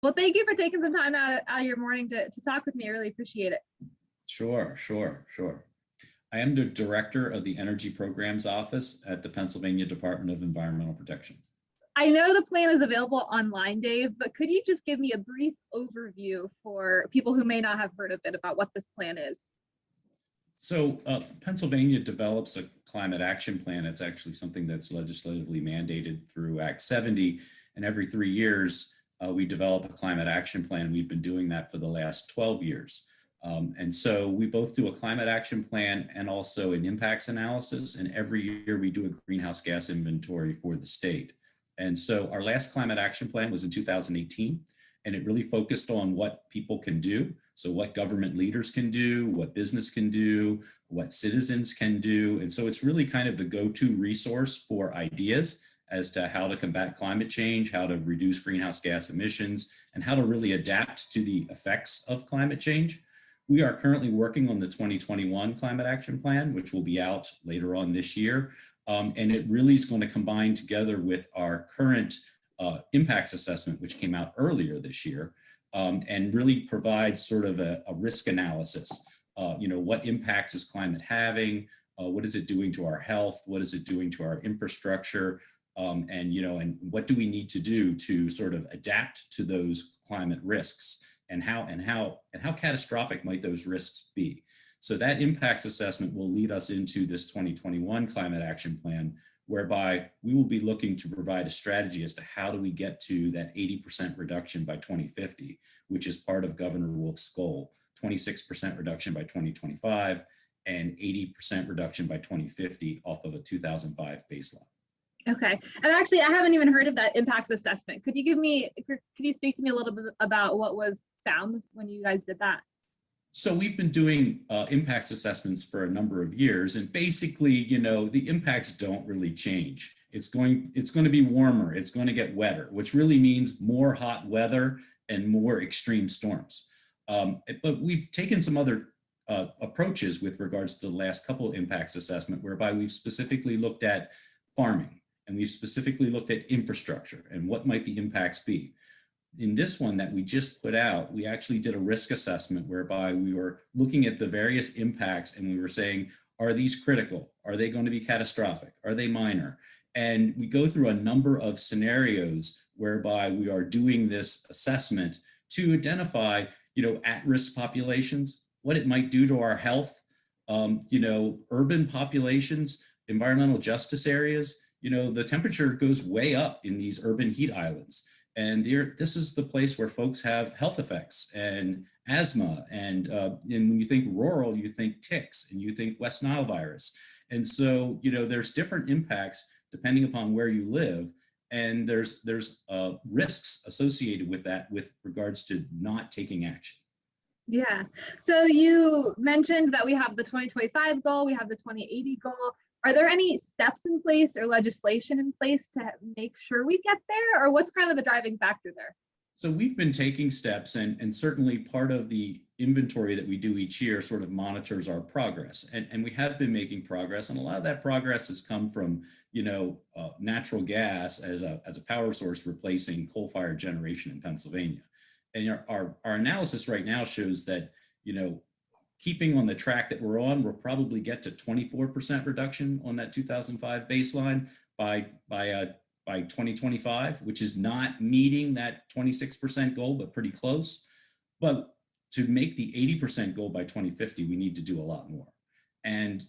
Well, thank you for taking some time out of your morning to talk with me. I really appreciate it. Sure. I am the director of the Energy Programs Office at the Pennsylvania Department of Environmental Protection. I know the plan is available online, Dave, but could you just give me a brief overview for people who may not have heard of it about what this plan is? So Pennsylvania develops a climate action plan. It's actually something that's legislatively mandated through Act 70. And every 3 years, we develop a climate action plan. We've been doing that for the last 12 years. And so we both do a climate action plan and also an impacts analysis. And every year we do a greenhouse gas inventory for the state. And so our last climate action plan was in 2018, and it really focused on what people can do. So what government leaders can do, what business can do, what citizens can do. And so it's really kind of the go-to resource for ideas as to how to combat climate change, how to reduce greenhouse gas emissions, and how to really adapt to the effects of climate change. We are currently working on the 2021 Climate Action Plan, which will be out later on this year. And it really is going to combine together with our current impacts assessment, which came out earlier this year, and really provides sort of a risk analysis. What impacts is climate having? What is it doing to our health? What is it doing to our infrastructure? And what do we need to do to sort of adapt to those climate risks? And how catastrophic might those risks be? So that impacts assessment will lead us into this 2021 climate action plan, whereby we will be looking to provide a strategy as to how do we get to that 80% reduction by 2050, which is part of Governor Wolf's goal, 26% reduction by 2025 and 80% reduction by 2050 off of a 2005 baseline. Okay, and actually, I haven't even heard of that impacts assessment. Could you speak to me a little bit about what was found when you guys did that? So we've been doing impacts assessments for a number of years, and basically, the impacts don't really change. It's going to be warmer, it's going to get wetter, which really means more hot weather and more extreme storms. But we've taken some other approaches with regards to the last couple of impacts assessment, whereby we've specifically looked at farming, and we've specifically looked at infrastructure and what might the impacts be. In this one that we just put out, we actually did a risk assessment whereby we were looking at the various impacts and we were saying, are these critical? Are they going to be catastrophic? Are they minor? And we go through a number of scenarios whereby we are doing this assessment to identify, at-risk populations, what it might do to our health, urban populations, environmental justice areas. The temperature goes way up in these urban heat islands. And this is the place where folks have health effects and asthma. And when you think rural, you think ticks and you think West Nile virus. And so, there's different impacts depending upon where you live. And there's risks associated with that with regards to not taking action. Yeah. So you mentioned that we have the 2025 goal, we have the 2080 goal. Are there any steps in place or legislation in place to make sure we get there, or what's kind of the driving factor there? So we've been taking steps, and certainly part of the inventory that we do each year sort of monitors our progress. And we have been making progress, and a lot of that progress has come from, natural gas as a power source replacing coal-fired generation in Pennsylvania. And our analysis right now shows that, keeping on the track that we're on, we'll probably get to 24% reduction on that 2005 baseline by 2025, which is not meeting that 26% goal, but pretty close. But to make the 80% goal by 2050, we need to do a lot more. And,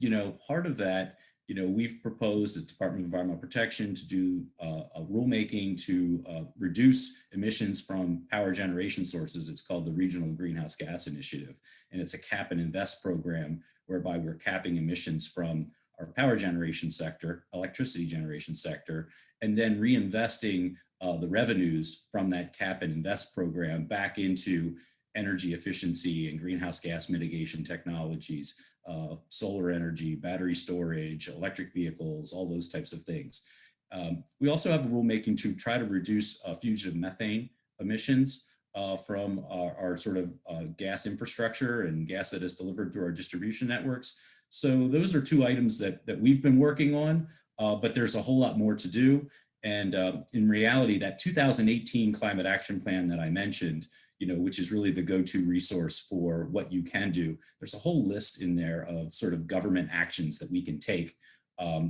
part of that, we've proposed at Department of Environmental Protection to do a rulemaking to reduce emissions from power generation sources. It's called the Regional Greenhouse Gas Initiative. And it's a cap and invest program whereby we're capping emissions from our power generation sector, electricity generation sector, and then reinvesting the revenues from that cap and invest program back into energy efficiency and greenhouse gas mitigation technologies, solar energy, battery storage, electric vehicles, all those types of things. We also have a rulemaking to try to reduce fugitive methane emissions from our sort of gas infrastructure and gas that is delivered through our distribution networks. So those are two items that we've been working on, but there's a whole lot more to do. And in reality, that 2018 climate action plan that I mentioned, which is really the go-to resource for what you can do, there's a whole list in there of sort of government actions that we can take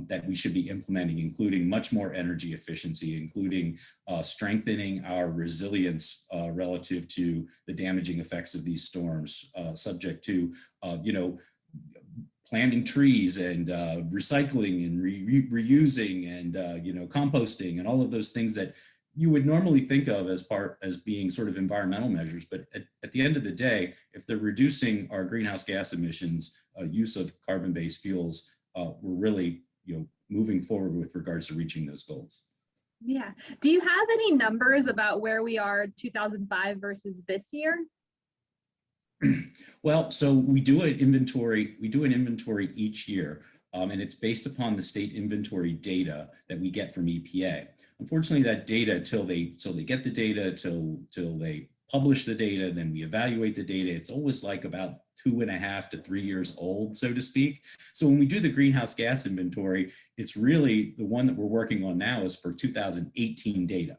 that we should be implementing, including much more energy efficiency, including strengthening our resilience relative to the damaging effects of these storms, subject to, planting trees and recycling and reusing and composting and all of those things that you would normally think of as being sort of environmental measures. But at the end of the day, if they're reducing our greenhouse gas emissions, use of carbon-based fuels, we're really moving forward with regards to reaching those goals. Yeah. Do you have any numbers about where we are 2005 versus this year? Well, so we do an inventory. We do an inventory each year, and it's based upon the state inventory data that we get from EPA. Unfortunately, that data, till they get the data, till they publish the data, then we evaluate the data, it's always like about 2.5 to 3 years old, so to speak. So when we do the greenhouse gas inventory, it's really the one that we're working on now is for 2018 data.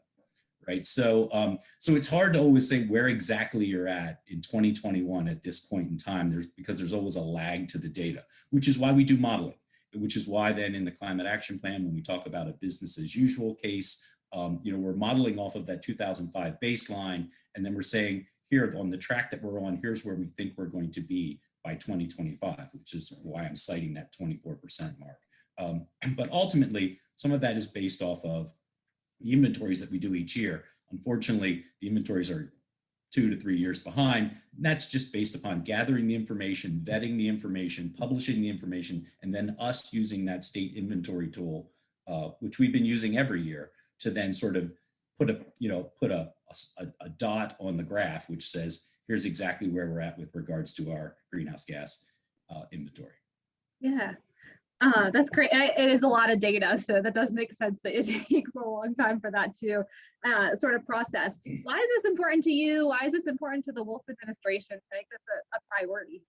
Right. So it's hard to always say where exactly you're at in 2021 at this point in time, because there's always a lag to the data, which is why we do modeling, which is why then in the climate action plan, when we talk about a business as usual case, we're modeling off of that 2005 baseline. And then we're saying here on the track that we're on, here's where we think we're going to be by 2025, which is why I'm citing that 24% mark. But ultimately, some of that is based off of the inventories that we do each year. Unfortunately, the inventories are 2 to 3 years behind. And that's just based upon gathering the information, vetting the information, publishing the information, and then us using that state inventory tool, which we've been using every year, to then sort of put a dot on the graph, which says, here's exactly where we're at with regards to our greenhouse gas inventory. Yeah. That's great. It is a lot of data, so that does make sense that it takes a long time for that to sort of process. Why is this important to you? Why is this important to the Wolf administration to make this a priority?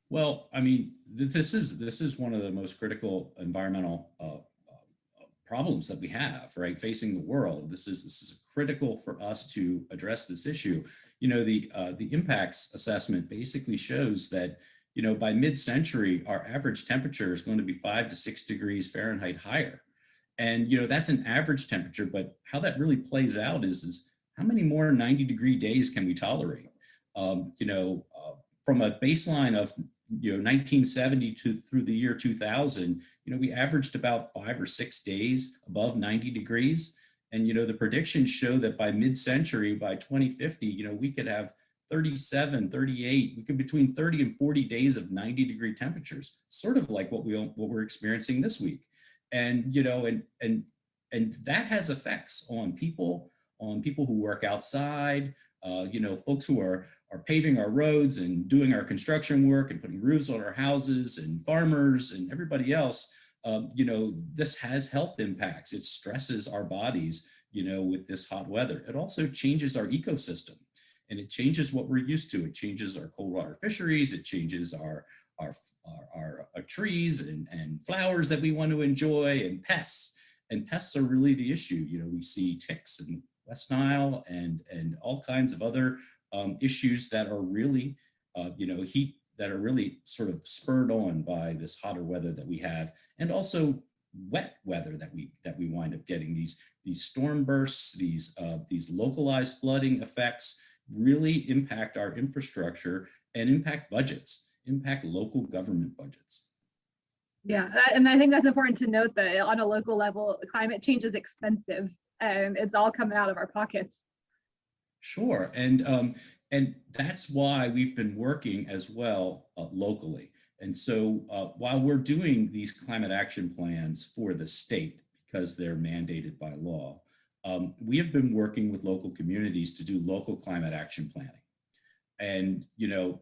Well, I mean, this is one of the most critical environmental problems that we have, right, facing the world. This is critical for us to address this issue. The impacts assessment basically shows that by mid-century, our average temperature is going to be 5 to 6 degrees Fahrenheit higher. And, that's an average temperature, but how that really plays out is how many more 90-degree days can we tolerate? From a baseline of, 1970 through the year 2000, we averaged about 5 or 6 days above 90 degrees. And, the predictions show that by mid-century, by 2050, we could have 37, 38, we could between 30 and 40 days of 90-degree temperatures, sort of like what we're experiencing this week. And, and that has effects on people who work outside, folks who are paving our roads and doing our construction work and putting roofs on our houses, and farmers and everybody else. This has health impacts. It stresses our bodies, with this hot weather. It also changes our ecosystem. And it changes what we're used to. It changes our cold water fisheries. It changes our trees and flowers that we want to enjoy, and pests. And pests are really the issue. We see ticks in West Nile and all kinds of other issues that are really, heat that are really sort of spurred on by this hotter weather that we have, and also wet weather that we wind up getting. These storm bursts, these localized flooding effects really impact our infrastructure and impact budgets, impact local government budgets. Yeah, and I think that's important to note that on a local level, climate change is expensive and it's all coming out of our pockets. Sure, and that's why we've been working as well locally. And so while we're doing these climate action plans for the state, because they're mandated by law, we have been working with local communities to do local climate action planning. And,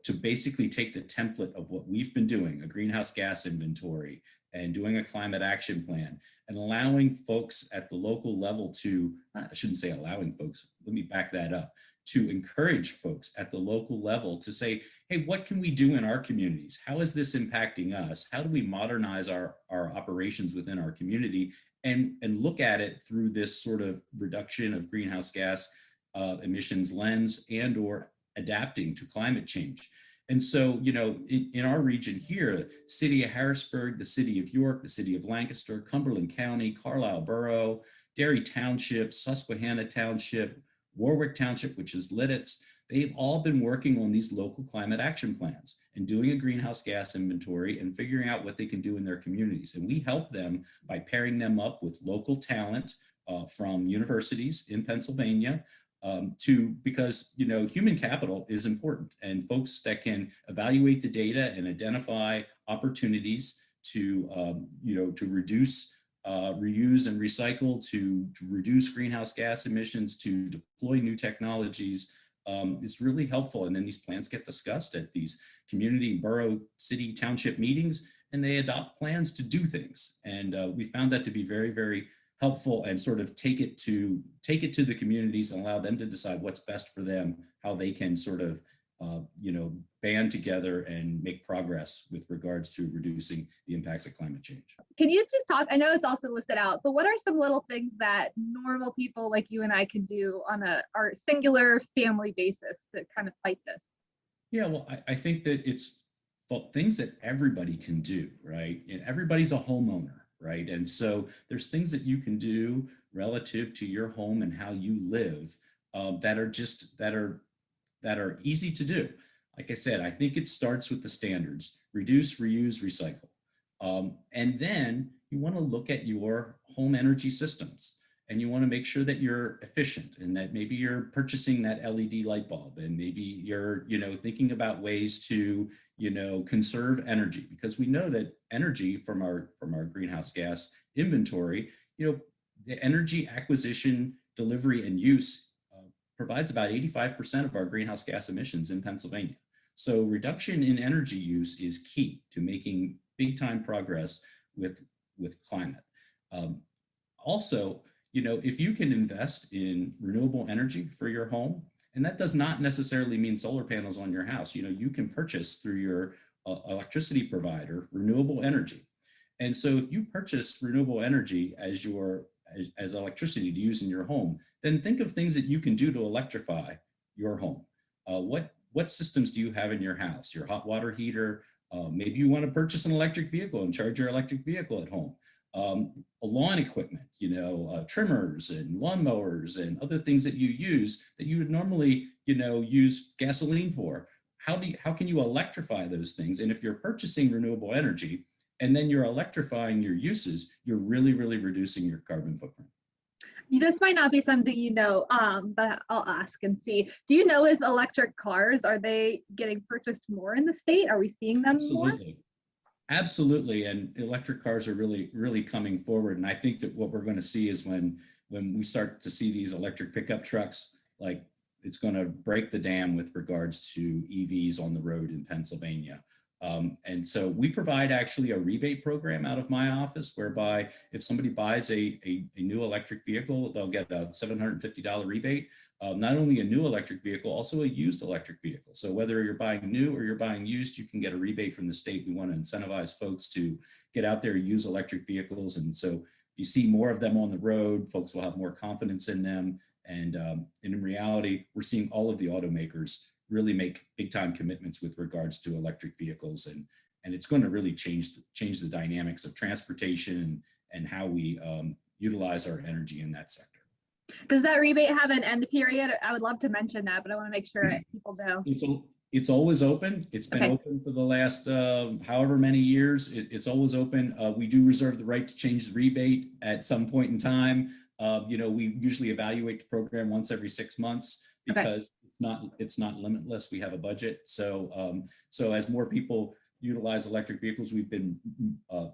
to basically take the template of what we've been doing, a greenhouse gas inventory, and doing a climate action plan, and allowing folks at the local level to, I shouldn't say allowing folks, let me back that up, to encourage folks at the local level to say, hey, what can we do in our communities? How is this impacting us? How do we modernize our operations within our community? and look at it through this sort of reduction of greenhouse gas emissions lens and or adapting to climate change. And so, in our region here, city of Harrisburg, the city of York, the city of Lancaster, Cumberland County, Carlisle Borough, Derry Township, Susquehanna Township, Warwick Township, which is Lidditz, they've all been working on these local climate action plans and doing a greenhouse gas inventory and figuring out what they can do in their communities. And we help them by pairing them up with local talent from universities in Pennsylvania, because human capital is important, and folks that can evaluate the data and identify opportunities to reduce, reuse and recycle, to reduce greenhouse gas emissions, to deploy new technologies is really helpful. And then these plans get discussed at these community, borough, city, township meetings, and they adopt plans to do things. And we found that to be very, very helpful, and sort of take it to the communities and allow them to decide what's best for them, how they can sort of band together and make progress with regards to reducing the impacts of climate change. Can you just talk, I know it's also listed out, but what are some little things that normal people like you and I can do on our singular family basis to kind of fight this? Yeah, well, I think that it's things that everybody can do, right? And everybody's a homeowner, right? And so there's things that you can do relative to your home and how you live that are easy to do. Like I said, I think it starts with the standards: reduce, reuse, recycle. And then you want to look at your home energy systems, and you want to make sure that you're efficient, and that maybe you're purchasing that LED light bulb, and maybe you're thinking about ways to conserve energy, because we know that energy from our greenhouse gas inventory, the energy acquisition, delivery, and use provides about 85% of our greenhouse gas emissions in Pennsylvania. So reduction in energy use is key to making big time progress with climate. Also, if you can invest in renewable energy for your home, and that does not necessarily mean solar panels on your house, you can purchase through your electricity provider renewable energy. And so if you purchase renewable energy as electricity to use in your home, then think of things that you can do to electrify your home. What systems do you have in your house? Your hot water heater, maybe you want to purchase an electric vehicle and charge your electric vehicle at home. Lawn equipment, trimmers and lawnmowers and other things that you use that you would normally, use gasoline for. How can you electrify those things? And if you're purchasing renewable energy and then you're electrifying your uses, you're really, really reducing your carbon footprint. This might not be something but I'll ask and see. Do you know if electric cars, are they getting purchased more in the state? Are we seeing them more? Absolutely. And electric cars are really, really coming forward. And I think that what we're going to see is when we start to see these electric pickup trucks, like, it's going to break the dam with regards to EVs on the road in Pennsylvania. And so we provide actually a rebate program out of my office, whereby if somebody buys a new electric vehicle, they'll get a $750 rebate. Not only a new electric vehicle, also a used electric vehicle. So whether you're buying new or you're buying used, you can get a rebate from the state. We want to incentivize folks to get out there and use electric vehicles. And so if you see more of them on the road, folks will have more confidence in them. And in reality, we're seeing all of the automakers really make big time commitments with regards to electric vehicles. And it's going to really change the dynamics of transportation and how we utilize our energy in that sector. Does that rebate have an end period? I would love to mention that, but I want to make sure people know. It's always open. It's been open for the last however many years. It's always open. We do reserve the right to change the rebate at some point in time. We usually evaluate the program once every 6 months, because it's not limitless. We have a budget. So as more people utilize electric vehicles, we've been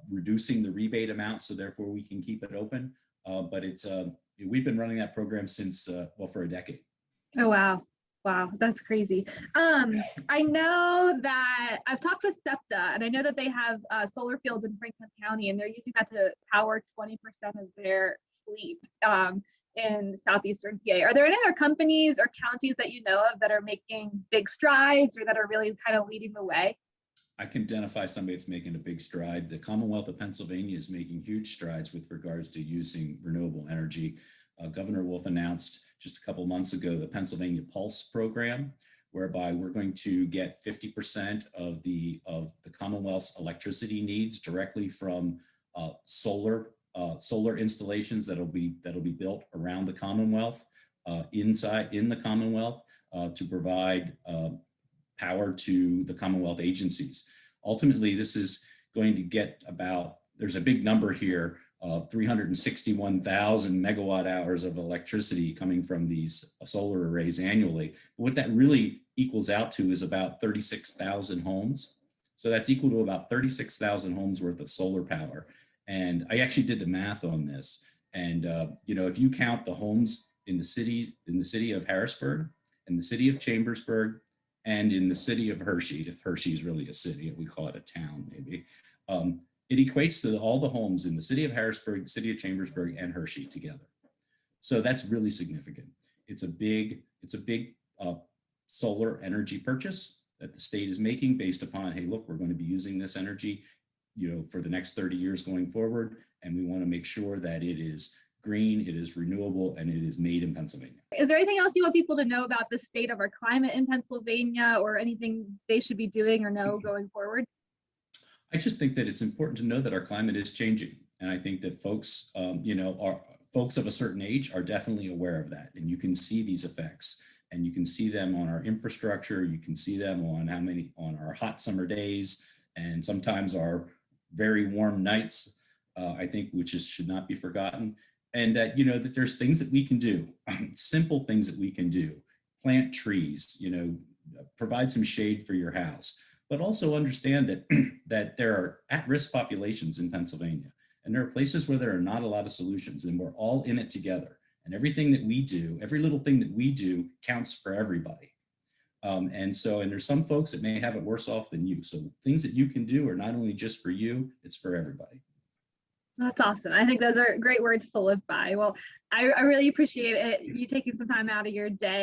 reducing the rebate amount, so therefore we can keep it open. But we've been running that program since for a decade. Oh, wow. Wow, that's crazy. I know that I've talked with SEPTA, and I know that they have solar fields in Franklin County, and they're using that to power 20% of their fleet in southeastern PA. Are there any other companies or counties that you know of that are making big strides or that are really kind of leading the way? I can identify somebody that's making a big stride. The Commonwealth of Pennsylvania is making huge strides with regards to using renewable energy. Governor Wolf announced just a couple months ago the Pennsylvania Pulse program, whereby we're going to get 50% of the Commonwealth's electricity needs directly from solar installations that'll be built around the Commonwealth, inside in the Commonwealth, to provide power to the Commonwealth agencies. Ultimately, this is going to get there's a big number here of 361,000 megawatt hours of electricity coming from these solar arrays annually. But what that really equals out to is about 36,000 homes. So that's equal to about 36,000 homes worth of solar power. And I actually did the math on this. And if you count the homes in the city of Harrisburg, in the city of Chambersburg, and in the city of Hershey, if Hershey is really a city, we call it a town maybe, it equates to all the homes in the city of Harrisburg, the city of Chambersburg, and Hershey together. So that's really significant. It's a big solar energy purchase that the state is making based upon, hey, look, we're going to be using this energy, for the next 30 years going forward, and we want to make sure that it is green, it is renewable, and it is made in Pennsylvania. Is there anything else you want people to know about the state of our climate in Pennsylvania, or anything they should be doing or know going forward? I just think that it's important to know that our climate is changing. And I think that folks, folks of a certain age are definitely aware of that. And you can see these effects, and you can see them on our infrastructure. You can see them on our hot summer days, and sometimes our very warm nights, I think, which should not be forgotten. And that, that there's things that we can do, simple things that we can do, plant trees, provide some shade for your house, but also understand that, that there are at-risk populations in Pennsylvania, and there are places where there are not a lot of solutions, and we're all in it together. And everything that we do, every little thing that we do counts for everybody. And there's some folks that may have it worse off than you. So things that you can do are not only just for you, it's for everybody. That's awesome. I think those are great words to live by. Well, I really appreciate it, you taking some time out of your day